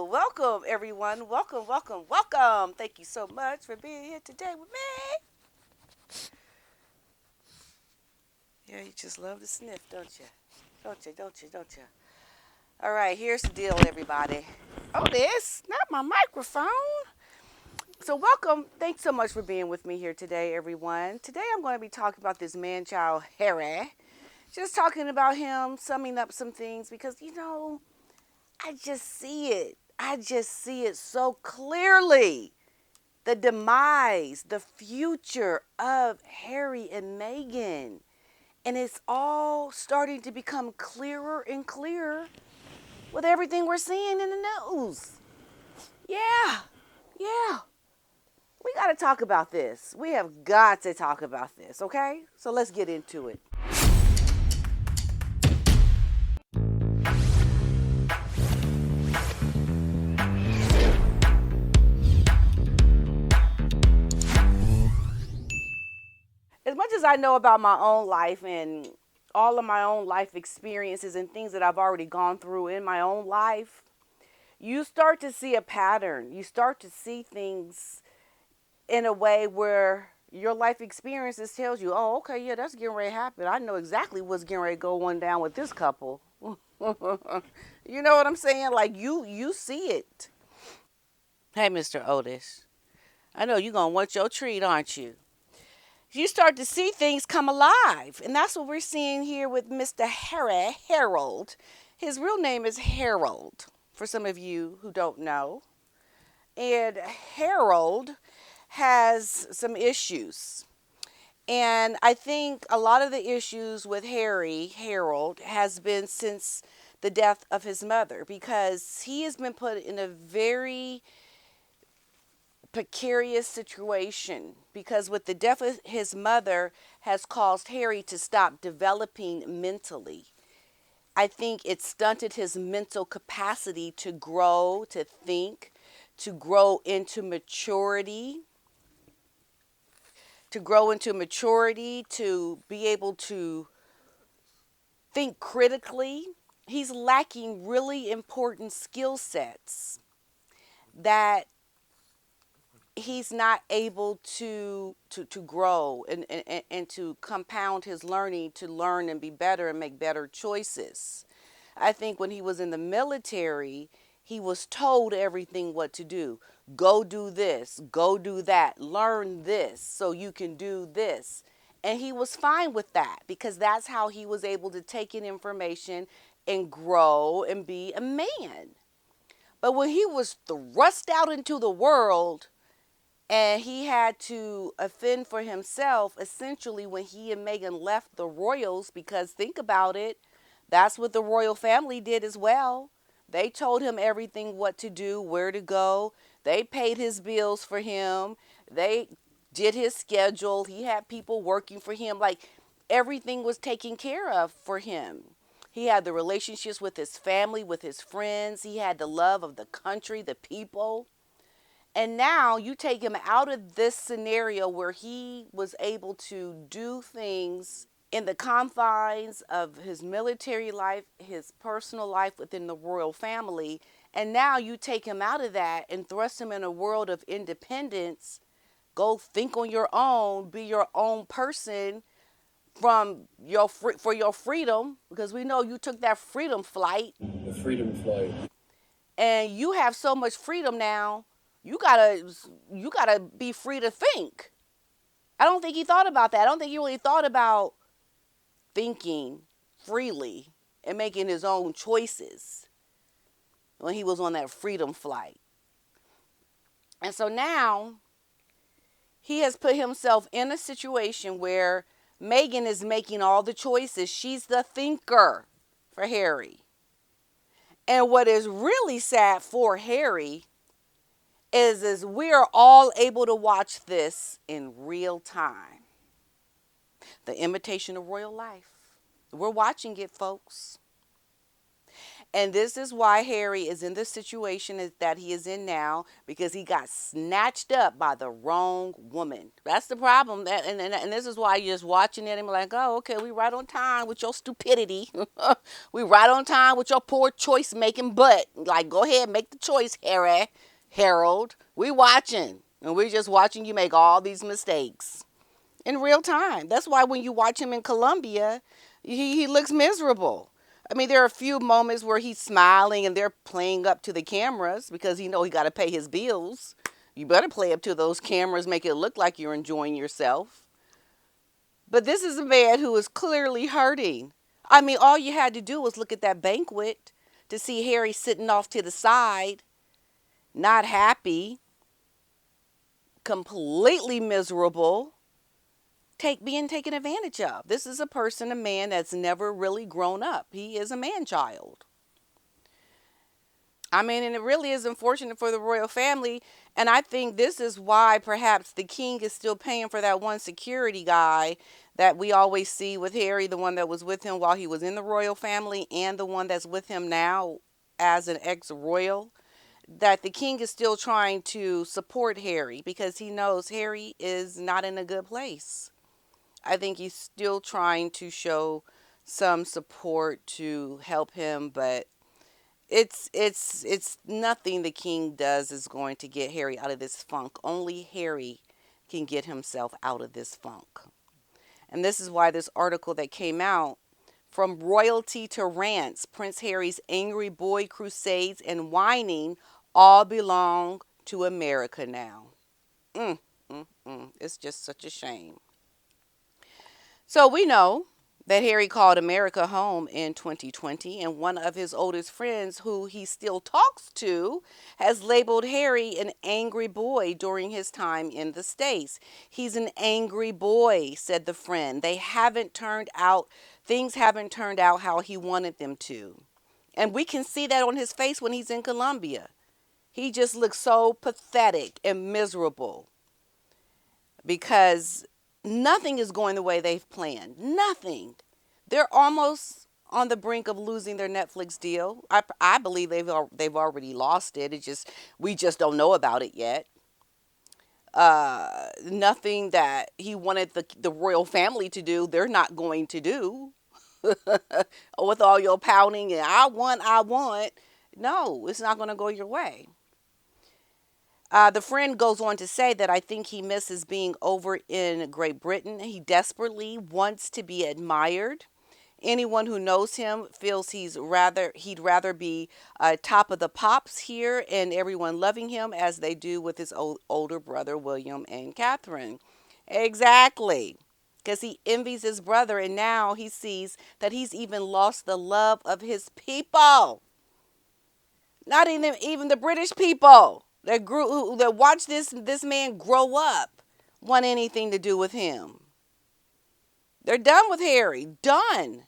Welcome, everyone. Welcome, welcome, welcome. Thank you so much for being here today with me. Yeah, you just love to sniff, don't you? Don't you? All right, here's the deal, everybody. Oh, this, not my microphone. So, welcome. Thanks so much for being with me here today, everyone. Today, I'm going to be talking about this man-child, Harry. Just talking about him, summing up some things because, I just see it. I just see it so clearly. The demise, the future of Harry and Meghan. And it's all starting to become clearer and clearer with everything we're seeing in the news. Yeah. We got to talk about this. We have got to talk about this, okay? So let's get into it. As much as I know about my own life and all of my own life experiences and things that I've already gone through in my own life, you start to see a pattern. You start to see things in a way where your life experiences tells you, oh, okay, yeah, that's getting ready to happen. I know exactly what's getting ready to go on down with this couple. You know what I'm saying? Like you see it. Hey, Mr. Otis, I know you're going to want your treat, aren't you? You start to see things come alive. And that's what we're seeing here with Mr. Harold. His real name is Harold, for some of you who don't know. And Harold has some issues. And I think a lot of the issues with Harold, has been since the death of his mother, because he has been put in a very precarious situation, because with the death of his mother has caused Harry to stop developing mentally. I think it stunted his mental capacity to grow, to think, to grow into maturity, to be able to think critically. He's lacking really important skill sets that he's not able to grow and to compound his learning, to learn and be better and make better choices. I think when he was in the military, he was told everything what to do. Go do this, go do that, learn this so you can do this. And he was fine with that because that's how he was able to take in information and grow and be a man. But when he was thrust out into the world, and he had to offend for himself, essentially, when he and Meghan left the royals, because think about it, that's what the royal family did as well. They told him everything, what to do, where to go. They paid his bills for him. They did his schedule. He had people working for him. Like, everything was taken care of for him. He had the relationships with his family, with his friends. He had the love of the country, the people. And now you take him out of this scenario where he was able to do things in the confines of his military life, his personal life within the royal family. And now you take him out of that and thrust him in a world of independence. Go think on your own, be your own person for your freedom, because we know you took that freedom flight. The freedom flight. And you have so much freedom now. You gotta be free to think. I don't think he thought about that. I don't think he really thought about thinking freely and making his own choices when he was on that freedom flight. And so now he has put himself in a situation where Meghan is making all the choices. She's the thinker for Harry. And what is really sad for Harry is we are all able to watch this in real time. The imitation of royal life. We're watching it, folks. And this is why Harry is in the situation that he is in now, because he got snatched up by the wrong woman. That's the problem. And this is why you're just watching it and be like, oh, okay, we right on time with your stupidity. We right on time with your poor choice making butt. Like, go ahead, make the choice, Harold. We watching. And we're just watching you make all these mistakes in real time. That's why when you watch him in Colombia, he looks miserable. I mean, there are a few moments where he's smiling and they're playing up to the cameras because he got to pay his bills. You better play up to those cameras, make it look like you're enjoying yourself. But this is a man who is clearly hurting. I mean, all you had to do was look at that banquet to see Harry sitting off to the side, not happy, completely miserable, being taken advantage of. This is a man that's never really grown up. He is a man child. I mean, and it really is unfortunate for the royal family. And I think this is why perhaps the king is still paying for that one security guy that we always see with Harry, the one that was with him while he was in the royal family, and the one that's with him now as an ex-royal. That the king is still trying to support Harry because he knows Harry is not in a good place. I think he's still trying to show some support to help him, but it's nothing the king does is going to get Harry out of this funk. Only Harry can get himself out of this funk. And this is why this article that came out, from royalty to rants, Prince Harry's angry boy crusades and whining all belong to America now. It's just such a shame. So we know that Harry called America home in 2020, and one of his oldest friends, who he still talks to, has labeled Harry an angry boy during his time in the States. He's an angry boy, said the friend. Things haven't turned out how he wanted them to. And we can see that on his face when he's in Colombia. He just looks so pathetic and miserable because nothing is going the way they've planned. Nothing. They're almost on the brink of losing their Netflix deal. I believe they've already lost it. We just don't know about it yet. Nothing that he wanted the royal family to do, they're not going to do. With all your pouting and I want. No, it's not going to go your way. The friend goes on to say that I think he misses being over in Great Britain. He desperately wants to be admired. Anyone who knows him feels he'd rather be top of the pops here and everyone loving him as they do with his older brother William and Catherine. Exactly. Because he envies his brother, and now he sees that he's even lost the love of his people. Not even the British people that watched this man grow up want anything to do with him. They're done with Harry. Done.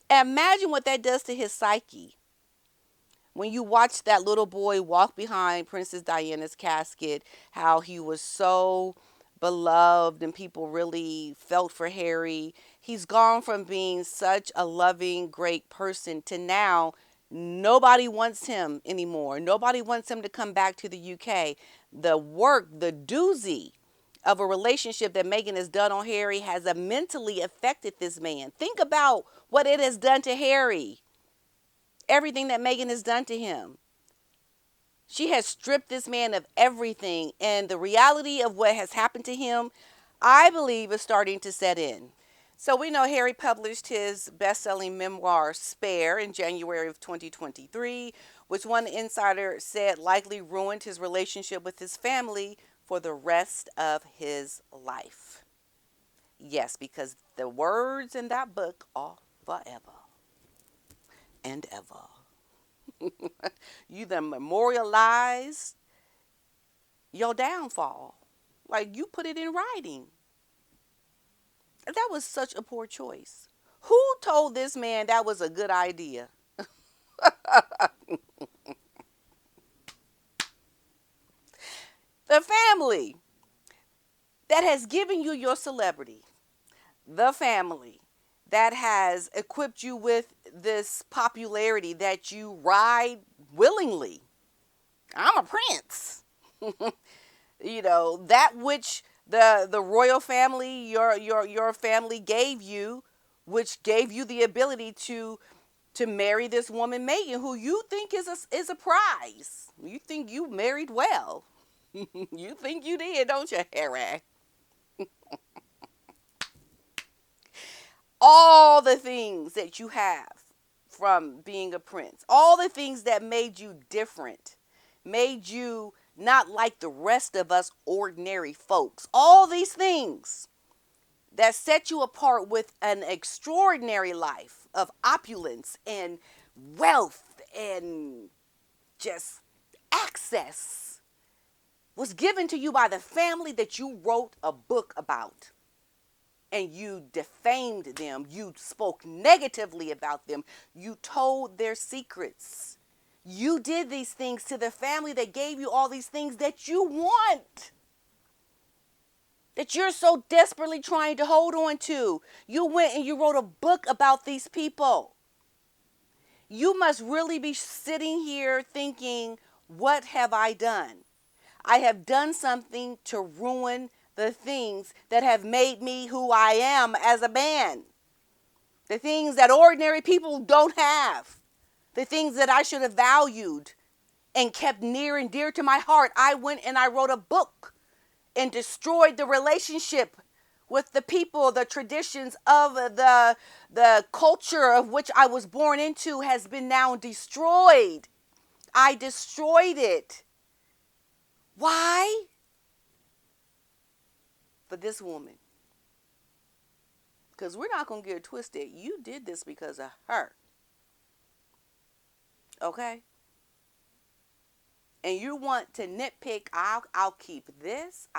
Imagine what that does to his psyche. When you watch that little boy walk behind Princess Diana's casket, how he was so beloved and people really felt for Harry. He's gone from being such a loving, great person to now nobody wants him anymore. Nobody wants him to come back to the UK. The doozy of a relationship that Meghan has done on Harry has mentally affected this man. Think about what it has done to Harry. Everything that Meghan has done to him. She has stripped this man of everything, and the reality of what has happened to him, I believe, is starting to set in. So we know Harry published his best-selling memoir, Spare, in January of 2023, which one insider said likely ruined his relationship with his family for the rest of his life. Yes, because the words in that book are forever and ever. You then memorialized your downfall. Like, you put it in writing. That was such a poor choice. Who told this man that was a good idea? The family that has given you your celebrity. The family that has equipped you with this popularity that you ride willingly. I'm a prince. That which the royal family, your family gave you, which gave you the ability to marry this woman Megan, who you think is a prize. You think you married well. You think you did, don't you, Harry? All the things that you have from being a prince, all the things that made you different, made you not like the rest of us ordinary folks, all these things that set you apart with an extraordinary life of opulence and wealth and just access was given to you by the family that you wrote a book about. And you defamed them. You spoke negatively about them. You told their secrets. You did these things to the family that gave you all these things that you want, that you're so desperately trying to hold on to. You went and you wrote a book about these people. You must really be sitting here thinking, what have I done? I have done something to ruin the things that have made me who I am as a man. The things that ordinary people don't have. The things that I should have valued and kept near and dear to my heart. I went and I wrote a book and destroyed the relationship with the people. The traditions of the culture of which I was born into has been now destroyed. I destroyed it. Why? For this woman. Because we're not going to get it twisted. You did this because of her. Okay? And you want to nitpick, I'll keep this,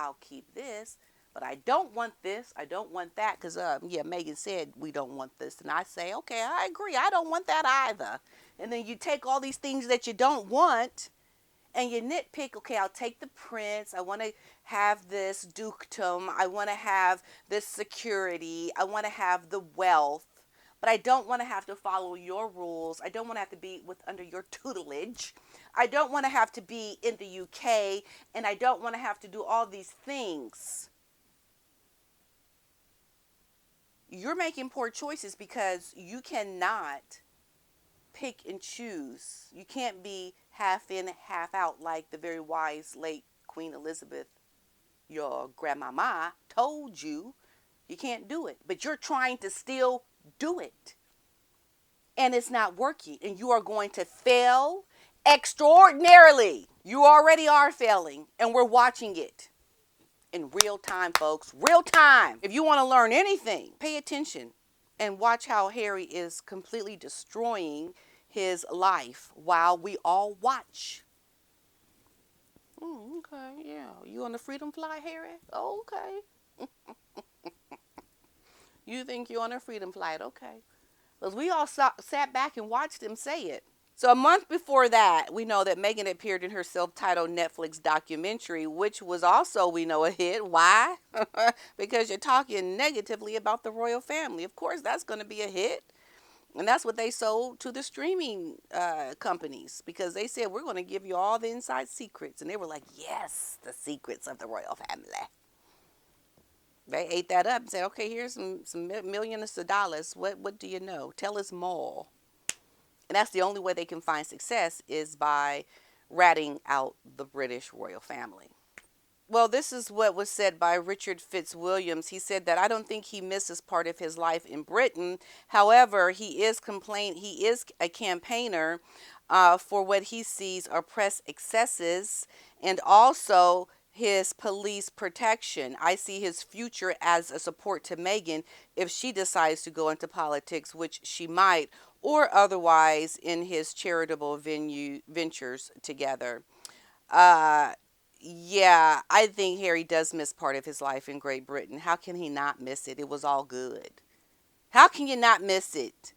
but I don't want this, I don't want that, because Megan said we don't want this, and I say, okay, I agree, I don't want that either. And then you take all these things that you don't want, and you nitpick, okay, I'll take the prince, I want to have this dukedom, I want to have this security, I want to have the wealth, but I don't want to have to follow your rules, I don't want to have to be under your tutelage, I don't want to have to be in the UK, and I don't want to have to do all these things. You're making poor choices because you cannot pick and choose. You can't be half in, half out like the very wise late Queen Elizabeth, your grandmama, told you. You can't do it. But you're trying to still do it. And it's not working. And you are going to fail extraordinarily. You already are failing. And we're watching it in real time, folks. Real time. If you want to learn anything, pay attention and watch how Harry is completely destroying his life while we all watch. Okay, yeah. You on the freedom flight, Harry? Okay. You think you're on a freedom flight? Okay. Because we all sat back and watched him say it. So a month before that, we know that Megan appeared in her self-titled Netflix documentary, which was also, we know, a hit. Why? Because you're talking negatively about the royal family. Of course, that's going to be a hit. And that's what they sold to the streaming companies, because they said, we're going to give you all the inside secrets. And they were like, yes, the secrets of the royal family. They ate that up and said, okay, here's some millions of dollars. What do you know? Tell us more. And that's the only way they can find success, is by ratting out the British royal family. Well, this is what was said by Richard Fitzwilliams. He said that I don't think he misses part of his life in Britain. However, he is a campaigner for what he sees are press excesses and also his police protection. I see his future as a support to Meghan if she decides to go into politics, which she might, or otherwise in his charitable ventures together. Yeah, I think Harry does miss part of his life in Great Britain. How can he not miss it? It was all good. How can you not miss it?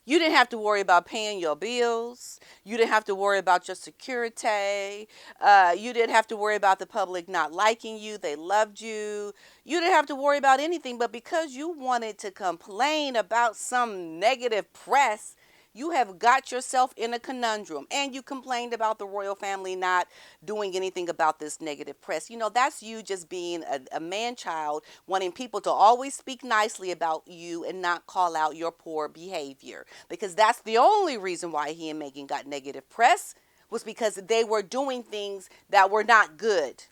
You didn't have to worry about paying your bills. You didn't have to worry about your security. You didn't have to worry about the public not liking you. They loved you. You didn't have to worry about anything. But because you wanted to complain about some negative press, you have got yourself in a conundrum. And you complained about the royal family not doing anything about this negative press. You know, that's you just being a man child, wanting people to always speak nicely about you and not call out your poor behavior. Because that's the only reason why he and Meghan got negative press, was because they were doing things that were not good.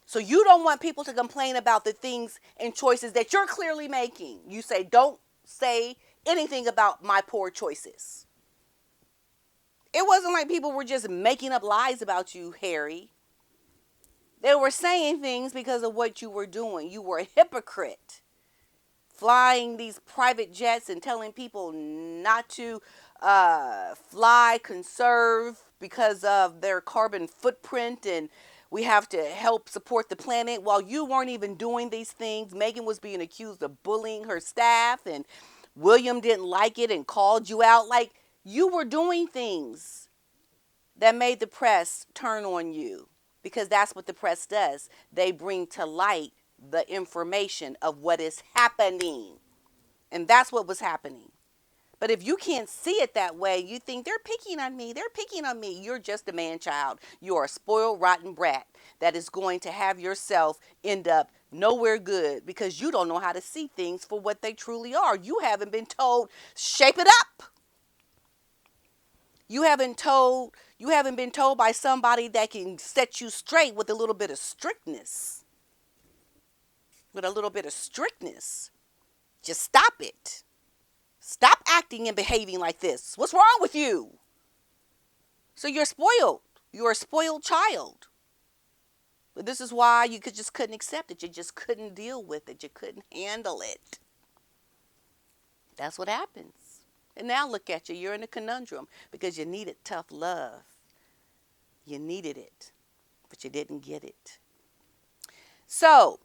So you don't want people to complain about the things and choices that you're clearly making. You say, don't say anything about my poor choices. It wasn't like people were just making up lies about you, Harry. They were saying things because of what you were doing. You were a hypocrite. Flying these private jets and telling people not to fly, conserve because of their carbon footprint, and we have to help support the planet. While you weren't even doing these things, Meghan was being accused of bullying her staff, and William didn't like it and called you out. Like, you were doing things that made the press turn on you, because that's what the press does. They bring to light the information of what is happening. And that's what was happening. But if you can't see it that way, you think they're picking on me, they're picking on me. You're just a man child. You're a spoiled, rotten brat that is going to have yourself end up nowhere good because you don't know how to see things for what they truly are. You haven't been told, shape it up. You haven't been told by somebody that can set you straight with a little bit of strictness. With a little bit of strictness. Just stop it. Stop acting and behaving like this. What's wrong with you? So you're spoiled. You're a spoiled child. But this is why you just couldn't accept it. You just couldn't deal with it. You couldn't handle it. That's what happens. And now look at you. You're in a conundrum because you needed tough love. You needed it, but you didn't get it. So,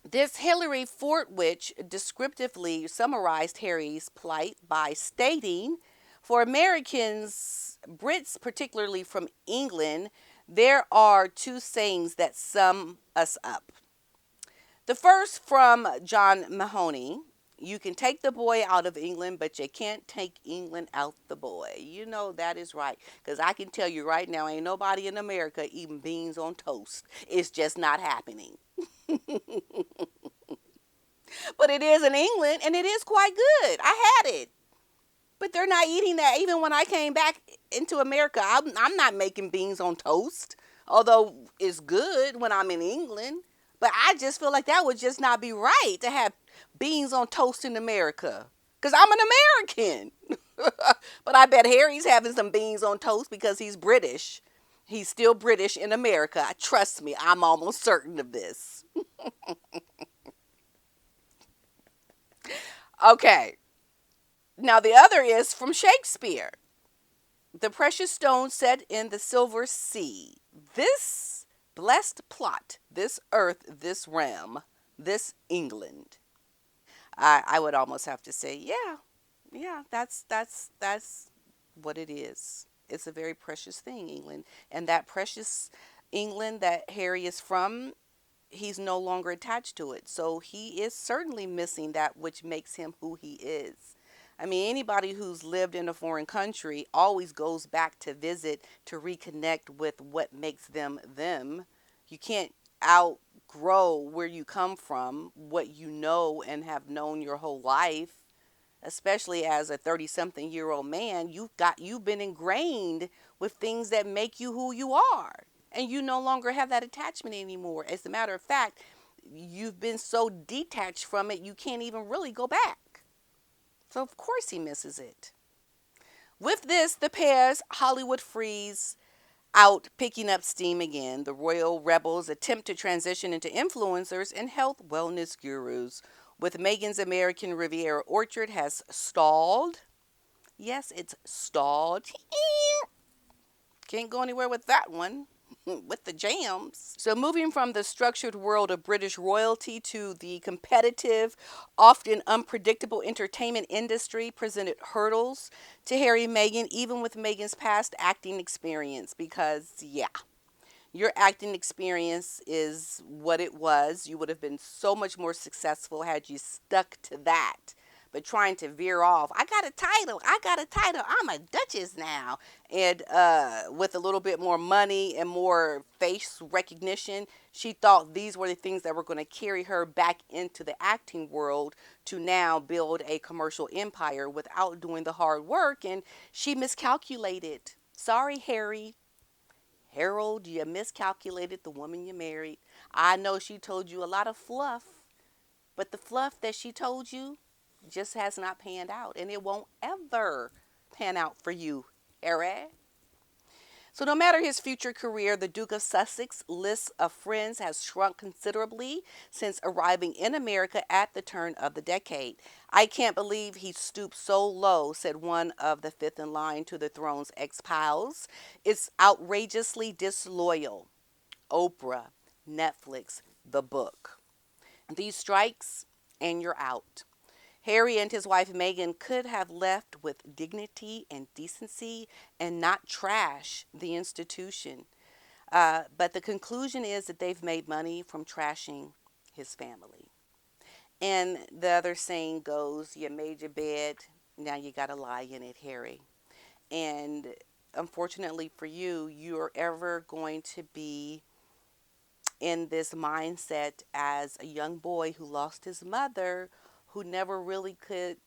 this Hillary Fortwich descriptively summarized Harry's plight by stating, for Americans, Brits particularly from England, there are two sayings that sum us up. The first from John Mahoney: you can take the boy out of England, but you can't take England out the boy. You know that is right. Because I can tell you right now, ain't nobody in America eating beans on toast. It's just not happening. But it is in England, and it is quite good. I had it. But they're not eating that. Even when I came back into America, I'm not making beans on toast. Although it's good when I'm in England. But I just feel like that would just not be right to have beans on toast in America. Because I'm an American. But I bet Harry's having some beans on toast because he's British. He's still British in America. Trust me, I'm almost certain of this. Okay. Now the other is from Shakespeare. The precious stone set in the silver sea. This blessed plot, this earth, this realm, this England. I would almost have to say, yeah, that's what it is. It's a very precious thing, England. And that precious England that Harry is from, he's no longer attached to it. So he is certainly missing that which makes him who he is. I mean, anybody who's lived in a foreign country always goes back to visit, to reconnect with what makes them them. You can't outgrow where you come from, what you know and have known your whole life. Especially as a 30-something-year-old man, you've been ingrained with things that make you who you are. And you no longer have that attachment anymore. As a matter of fact, you've been so detached from it, you can't even really go back. So of course he misses it. With this, the pair's Hollywood freeze out picking up steam again. The royal rebels attempt to transition into influencers and health wellness gurus. With Meghan's American Riviera orchard has stalled. Yes, it's stalled. Can't go anywhere with that one. with the jams. So, moving from the structured world of British royalty to the competitive, often unpredictable entertainment industry presented hurdles to Harry and Meghan, even with Meghan's past acting experience. Because, yeah, your acting experience is what it was. You would have been so much more successful had you stuck to that. But trying to veer off, I got a title. I got a title. I'm a duchess now. And with a little bit more money and more face recognition, she thought these were the things that were going to carry her back into the acting world to now build a commercial empire without doing the hard work. And she miscalculated. Sorry, Harry. Harold, you miscalculated the woman you married. I know she told you a lot of fluff, but the fluff that she told you just has not panned out, and it won't ever pan out for you, Harry. So, no matter his future career, the Duke of Sussex list of friends has shrunk considerably since arriving in America at the turn of the decade. I can't believe he stooped so low, said one of the fifth in line to the throne's ex-pals. It's outrageously disloyal. Oprah, Netflix, the book. These strikes, and you're out. Harry and his wife Meghan could have left with dignity and decency and not trash the institution. But the conclusion is that they've made money from trashing his family. And the other saying goes, you made your bed, now you got to lie in it, Harry. And unfortunately for you, you're ever going to be in this mindset as a young boy who lost his mother, who never really could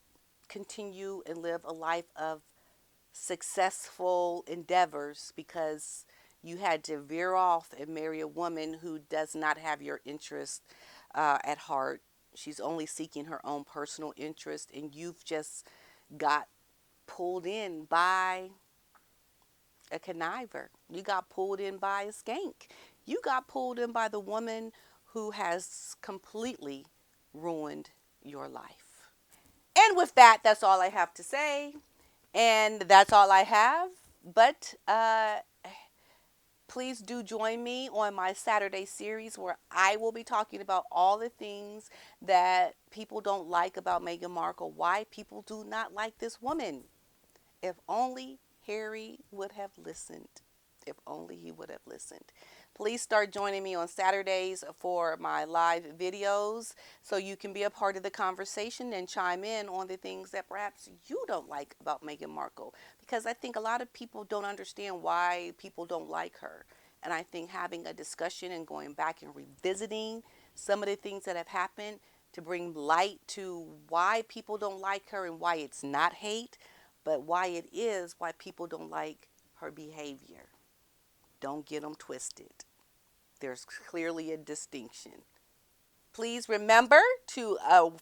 continue and live a life of successful endeavors because you had to veer off and marry a woman who does not have your interest at heart. She's only seeking her own personal interest, and you've just got pulled in by a conniver. You got pulled in by a skank. You got pulled in by the woman who has completely ruined your life. And with that, that's all I have to say. And that's all I have. But please do join me on my Saturday series where I will be talking about all the things that people don't like about Meghan Markle, why people do not like this woman. If only Harry would have listened. If only he would have listened. Please start joining me on Saturdays for my live videos so you can be a part of the conversation and chime in on the things that perhaps you don't like about Meghan Markle. Because I think a lot of people don't understand why people don't like her. And I think having a discussion and going back and revisiting some of the things that have happened to bring light to why people don't like her and why it's not hate, but why it is why people don't like her behavior. Don't get them twisted. There's clearly a distinction. Please remember to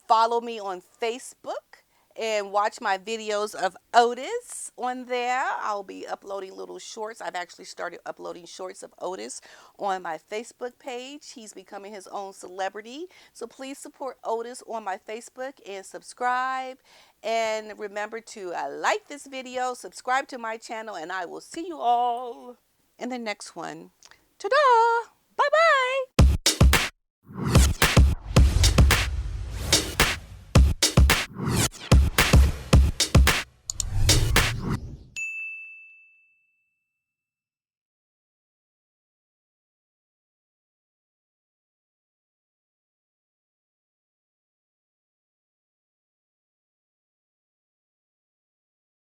follow me on Facebook and watch my videos of Otis on there. I'll be uploading little shorts. I've actually started uploading shorts of Otis on my Facebook page. He's becoming his own celebrity. So please support Otis on my Facebook and subscribe. And remember to like this video, subscribe to my channel, and I will see you all in the next one. Ta-da!